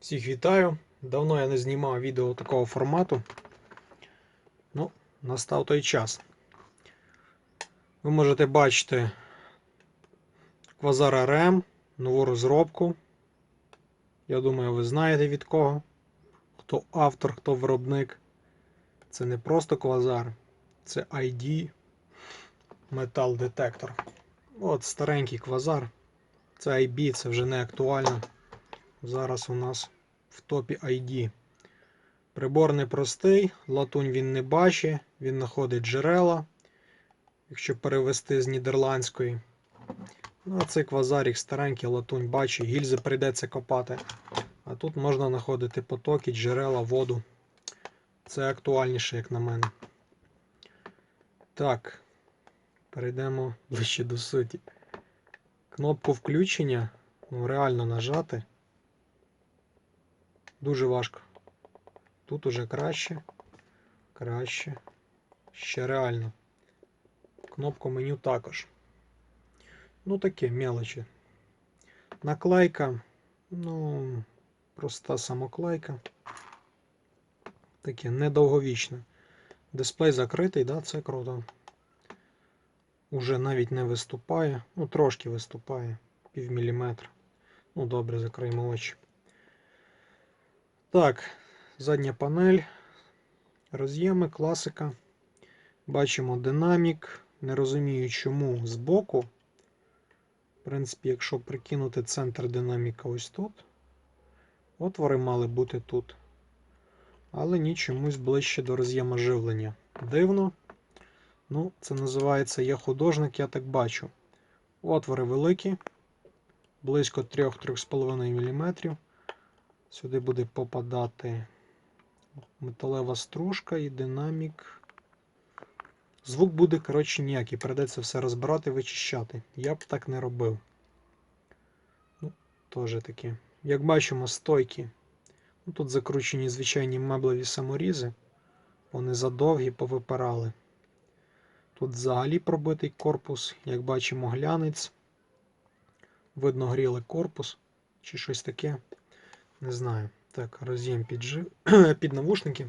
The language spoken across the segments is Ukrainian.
Всіх вітаю! Давно я не знімав відео такого формату. Ну, настав той час. Ви можете бачити Quasar RM, нову розробку. Я думаю, ви знаєте від кого. Хто автор, хто виробник. Це не просто Quasar, це ID Metal Detector. От старенький Quasar. Це IB, це вже не актуально. Зараз у нас в топі ID. Прибор непростий, латунь він не бачить, він знаходить джерела, якщо перевести з нідерландської. Ну, а цей квазарік старенький, латунь бачить, гільзи прийдеться копати. А тут можна знаходити потоки, джерела, воду. Це актуальніше, як на мене. Так, перейдемо ближче до суті. Кнопку включення, ну, реально нажати. Дуже важко. Тут уже краще. Краще. Ще реально. Кнопку меню також. Ну таке, мелочі. Наклейка. Ну, проста самоклейка. Таке недовговічне. Дисплей закритий, да, це круто. Уже навіть не виступає. Ну, трошки виступає. Пів міліметра. Ну, добре, закриємо очі. Так, задня панель. Роз'єми, класика. Бачимо динамік. Не розумію, чому збоку. В принципі, якщо прикинути центр динаміка ось тут. Отвори мали бути тут. Але ні, чомусь ближче до роз'єма живлення. Дивно. Ну, це називається «Я художник, я так бачу». Отвори великі. Близько 3-3,5 мм. Сюди буде попадати металева стружка і динамік. Звук буде, коротше, ніякий. Придеться все розбирати, вичищати. Я б так не робив. Ну, теж таке. Як бачимо, стойки. Ну, тут закручені звичайні меблеві саморізи. Вони задовгі, повипирали. Тут взагалі пробитий корпус. Як бачимо, глянець. Видно, гріли корпус. Чи щось таке. Не знаю. Так, роз'єм під навушники.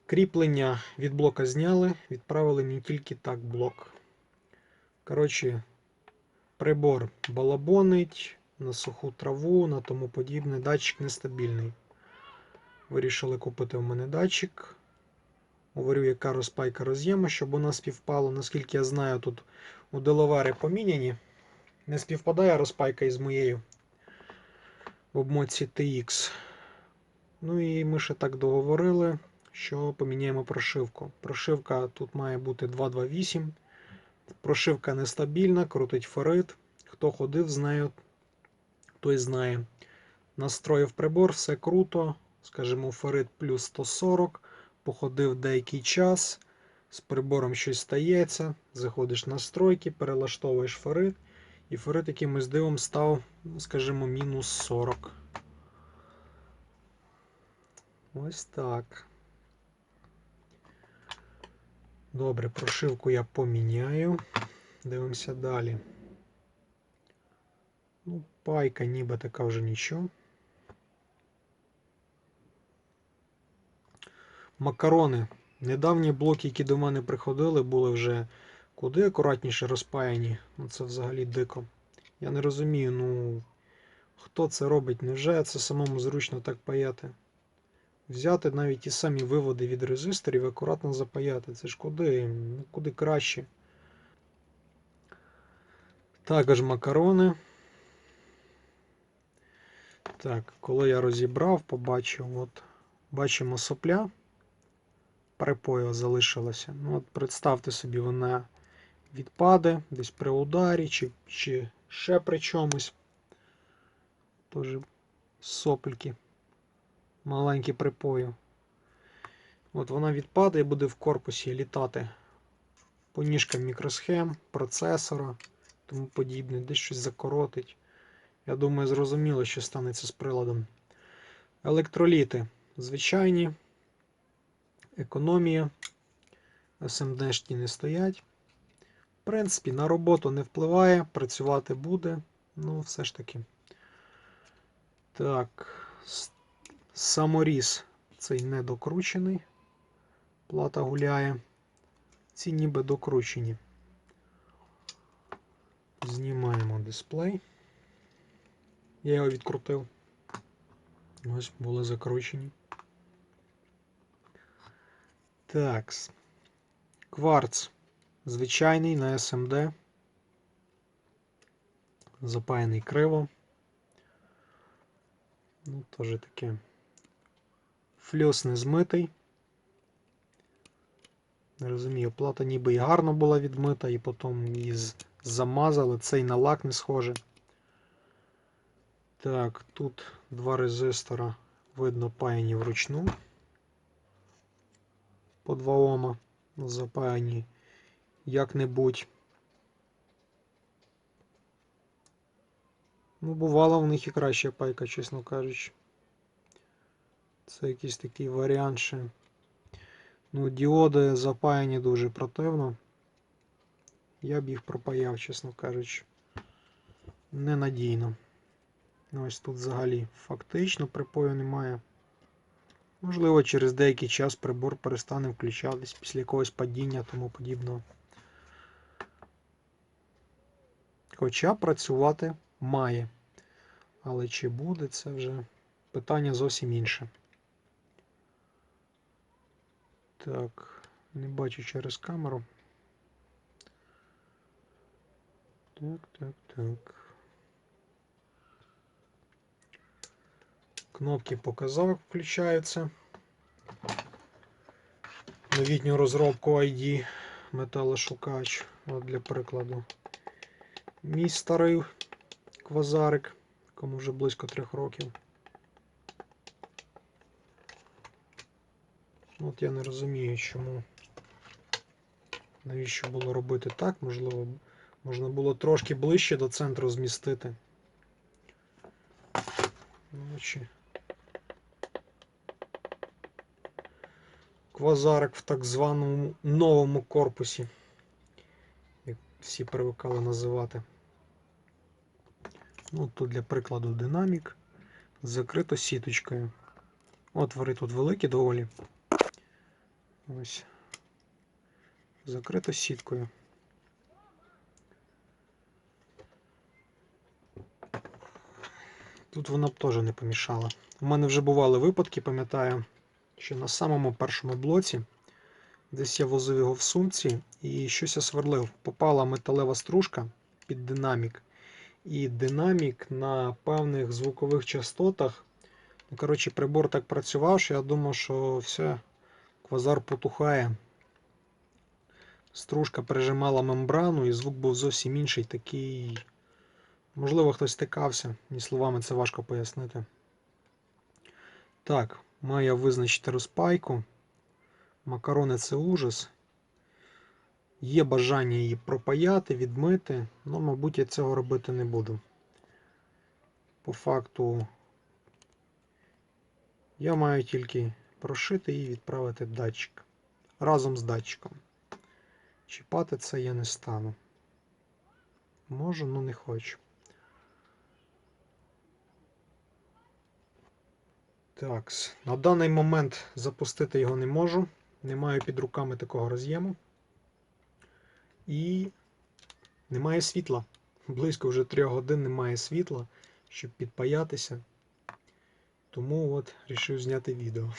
Кріплення від блока зняли, відправили мені тільки так блок. Коротше, прибор балабонить, на суху траву, на тому подібне. Датчик нестабільний. Вирішили купити в мене датчик. Говорю, яка розпайка роз'єму, щоб вона співпала. Наскільки я знаю, тут у Делавари поміняні. Не співпадає розпайка із моєю в обмотці TX. Ну і ми ще так договорили, що поміняємо прошивку. Прошивка тут має бути 228. Прошивка нестабільна, крутить ферит. Хто ходив з нею, той знає. Настроїв прибор, все круто. Скажімо, ферит плюс 140. Походив деякий час. З прибором щось стається. Заходиш в настройки, перелаштовуєш ферит. І ферит якимось дивом став, скажімо, мінус 40. Ось так. Добре, прошивку я поміняю. Дивимося далі. Ну, пайка ніби така вже нічого. Макарони. Недавні блоки, які до мене приходили, були вже куди акуратніше розпаяні. Ну, це взагалі дико. Я не розумію, ну хто це робить? Невже це самому зручно так паяти? Взяти навіть ті самі виводи від резисторів і акуратно запаяти. Це ж куди? Ну, куди краще. Також макарони. Так, коли я розібрав, побачив, от, бачимо сопля. Припою залишилося. Ну, от представте собі, вона відпаде десь при ударі, чи ще при чомусь. Тож сопельки. Маленькі припою. От вона відпаде і буде в корпусі літати по ніжкам мікросхем, процесора, тому подібне, десь щось закоротить. Я думаю, зрозуміло, що станеться з приладом. Електроліти звичайні, економія, SMD-шні не стоять. В принципі, на роботу не впливає, працювати буде, ну все ж таки. Так, саморіз цей не докручений. Плата гуляє. Ці ніби докручені. Знімаємо дисплей. Я його відкрутив. Ось були закручені. Так. Кварц. Звичайний на SMD. Запаяний криво. Ну, теж таке. Фльос не змитий. Не розумію, плата ніби і гарно була відмита, і потім її замазали. Цей на лак не схоже. Так, тут два резистора, видно, паяні вручну. По 2 Ома. Запаяні як-небудь. Ну, бувала в них і краща пайка, чесно кажучи. Це якийсь такий варіант ще. Ну, діоди запаяні дуже противно. Я б їх пропаяв, чесно кажучи. Ненадійно. Ось тут взагалі фактично припою немає. Можливо, через деякий час прибор перестане включатись після якогось падіння тому подібного. Хоча працювати має. Але чи буде, це вже питання зовсім інше. Так, не бачу через камеру. Так. Кнопки показав, як включаються. Новітню розробку ID металошукач. От для прикладу. Мій старий квазарик, якому вже близько 3 років. От я не розумію, чому. Навіщо було робити так? Можливо, можна було трошки ближче до центру змістити. Квазарик в так званому новому корпусі, як всі привикали називати. Ну, тут для прикладу динамік. Закрито сіточкою. Отвори тут великі доволі. Ось. Закрито сіткою. Тут вона б теж не помішала. У мене вже бували випадки, пам'ятаю, що на самому першому блоці десь я возив його в сумці і щось я сверлив. Попала металева стружка під динамік. І динамік на певних звукових частотах. Коротше, прибор так працював, що я думав, що все, квазар потухає. Стружка прижимала мембрану і звук був зовсім інший, такий. Можливо, хтось стикався, ні словами це важко пояснити. Так, маю визначити розпайку. Макарони це ужас. Є бажання її пропаяти, відмити, але, мабуть, я цього робити не буду. По факту, я маю тільки прошити і відправити датчик. Разом з датчиком. Чіпати це я не стану. Можу, але не хочу. Так, на даний момент запустити його не можу. Не маю під руками такого роз'єму. І немає світла. Близько вже 3 годин немає світла, щоб підпаятися. Тому от вирішив зняти відео.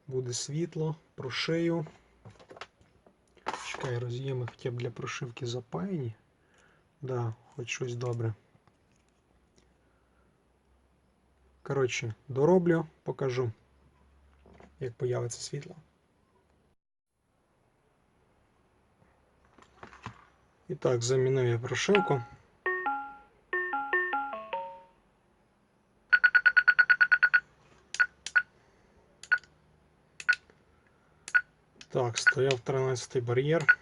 Буде світло, прошию. Чекай, роз'єми хоча б для прошивки запаяні. Да, хоч щось добре. Коротше, дороблю, покажу, як появиться світло. І так, замінив я прошивку. Так, стояв 13-й бар'єр.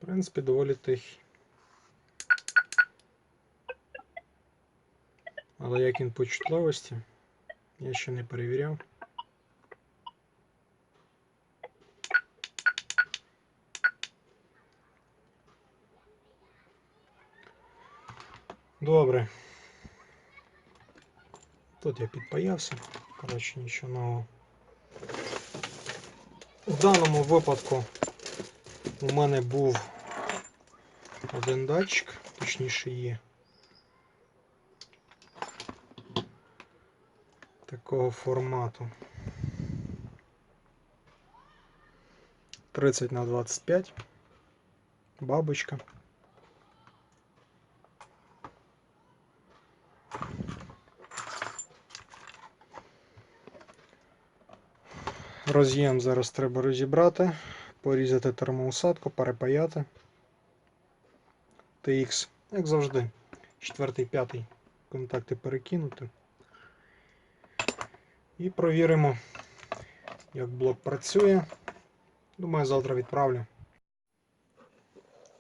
В принципі, доволі тихий. Але як він по чутливості, я ще не перевіряв. Добре. Тут я підпаявся. Коротше, нічого нового. В даному випадку у мене був один датчик, точніше є. Такого формату. 30×25. Бабочка. Роз'єм зараз треба розібрати, порізати термоусадку, перепаяти. TX, як завжди, 4-5 контакти перекинути. І провіримо, як блок працює. Думаю, завтра відправлю.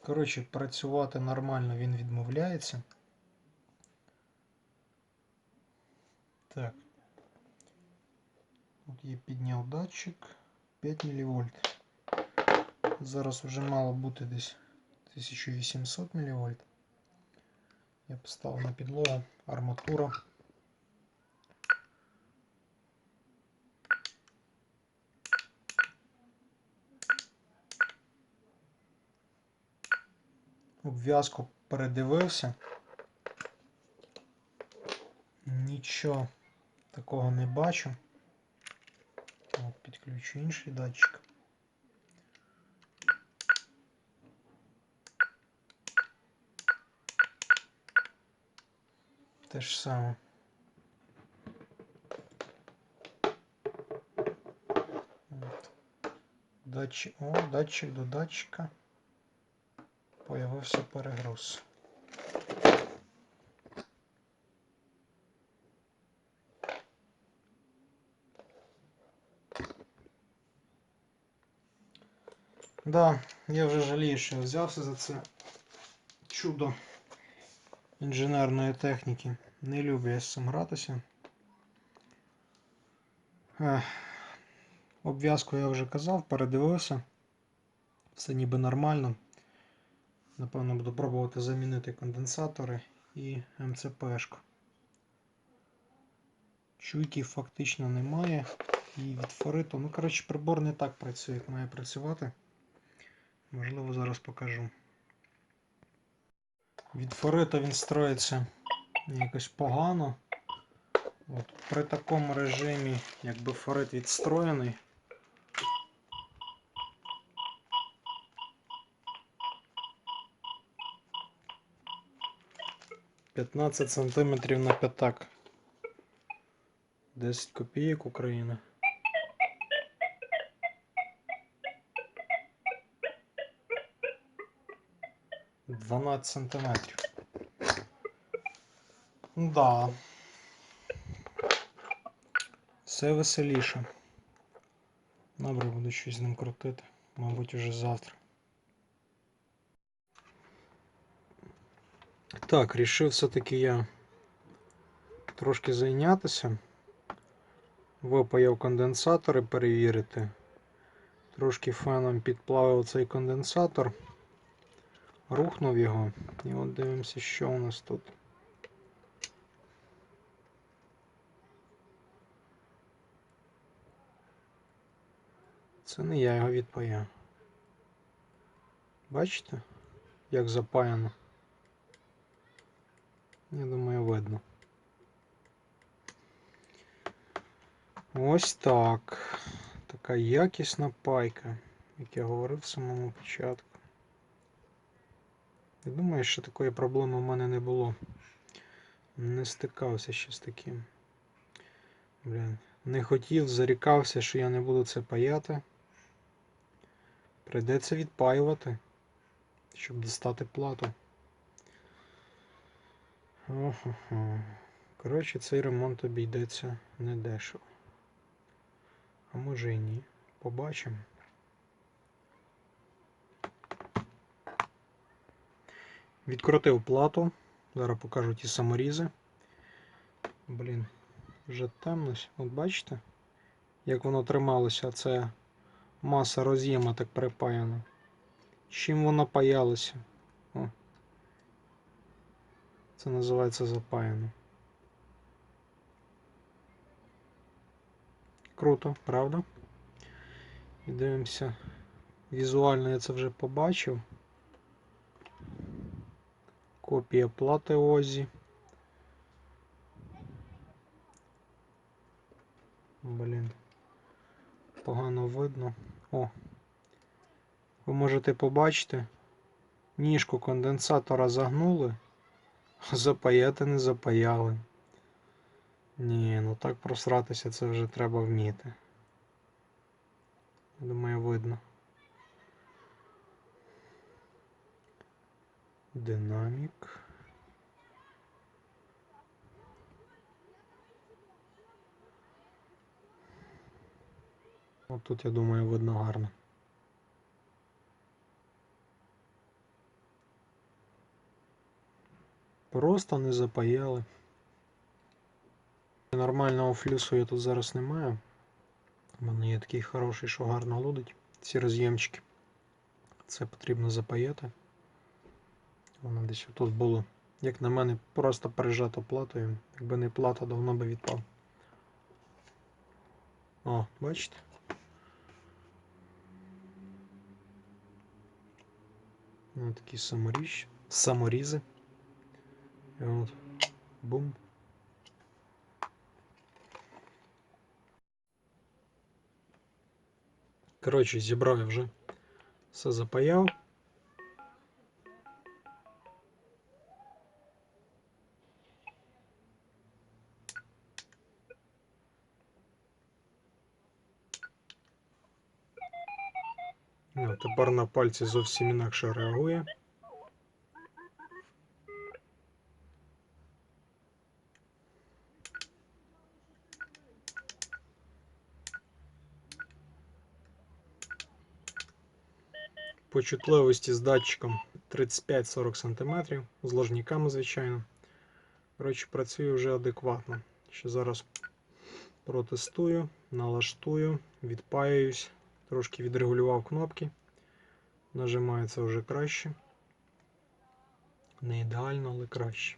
Коротше, працювати нормально він відмовляється. Так. От я підняв датчик 5 мВ. Зараз вже мало бути десь 1800 мВ. Я поставив на підлогу, арматура. Обв'язку передивився. Нічого такого не бачу. От, підключу інший датчик. Те ж саме. От. Датчик до датчика. Появився перегруз. Да, я вже жалію, що я взявся за це чудо інженерної техніки. Не люблю я з цим гратися. Обв'язку я вже казав, передивився. Все ніби нормально. Напевно, буду пробувати замінити конденсатори і МЦПшку. Чуйки фактично немає. І від фориту, ну коротше, прибор не так працює, як має працювати. Можливо, зараз покажу. Від форита він строїться якось погано. От, при такому режимі, якби форит відстроєний, 15 см на п'ятак. 10 копійок Україна. «12 сантиметрів». Да. Все веселіше. Добре, буду щось з ним крутити. Мабуть, уже завтра. Так, рішив все-таки я трошки зайнятися. Випаяв конденсатори перевірити. Трошки феном підплавив цей конденсатор. Рухнув його. І от дивимося, що у нас тут. Це не я його відпаяв. Бачите, як запаяно? Я думаю, видно. Ось так. Така якісна пайка, як я говорив в самому початку. Я думаю, що такої проблеми в мене не було. Не стикався ще з таким. Блін. Не хотів, зарікався, що я не буду це паяти. Прийдеться відпаювати, щоб дістати плату. Охо-хо. Коротше, цей ремонт обійдеться недешево. А може і ні. Побачимо. Відкрутив плату. Зараз покажу ті саморізи. Блін, вже темно. От бачите, як воно трималося, це маса роз'єма так припаяна. Чим воно паялося? О, це називається запаяно. Круто, правда? І дивимося. Візуально я це вже побачив. Копія плати ОЗі. Блін. Погано видно. О! Ви можете побачити, ніжку конденсатора загнули, а запаяти не запаяли. Ні, ну так просратися це вже треба вміти. Думаю, видно. Динамік. От тут, я думаю, видно гарно. Просто не запаяли. Нормального флюсу я тут зараз не маю. У мене є такий хороший, що гарно лудить. Ці роз'ємчики. Це потрібно запаяти. Воно десь тут було. Як на мене, просто пережато платою. Якби не плата, давно би відпав. О, бачите? Ось такі саморізи. І от, бум. Коротше, зібрав я вже. Все запаяв. О, тепер на пальці зовсім інакше реагує. По чутливості з датчиком 35-40 см, з ложниками, звичайно. Коротше, працює вже адекватно. Ще зараз протестую, налаштую, відпаюсь, трошки відрегулював кнопки. Нажимається вже краще. Не ідеально, але краще.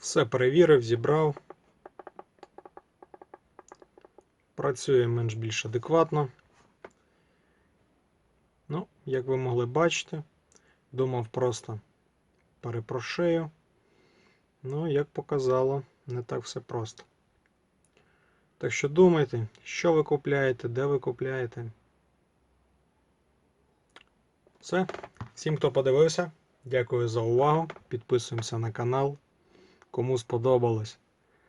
Все перевірив, зібрав. Працює менш-більш адекватно. Ну, як ви могли бачити, думав просто перепрошую. Ну, як показало, не так все просто. Так що думайте, що ви купляєте, де ви купляєте. Все. Всім, хто подивився, дякую за увагу. Підписуємося на канал. Кому сподобалось,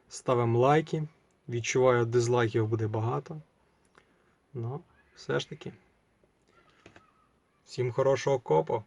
ставимо лайки. Відчуваю, дизлайків буде багато. Ну, все ж таки. Всім хорошого копу!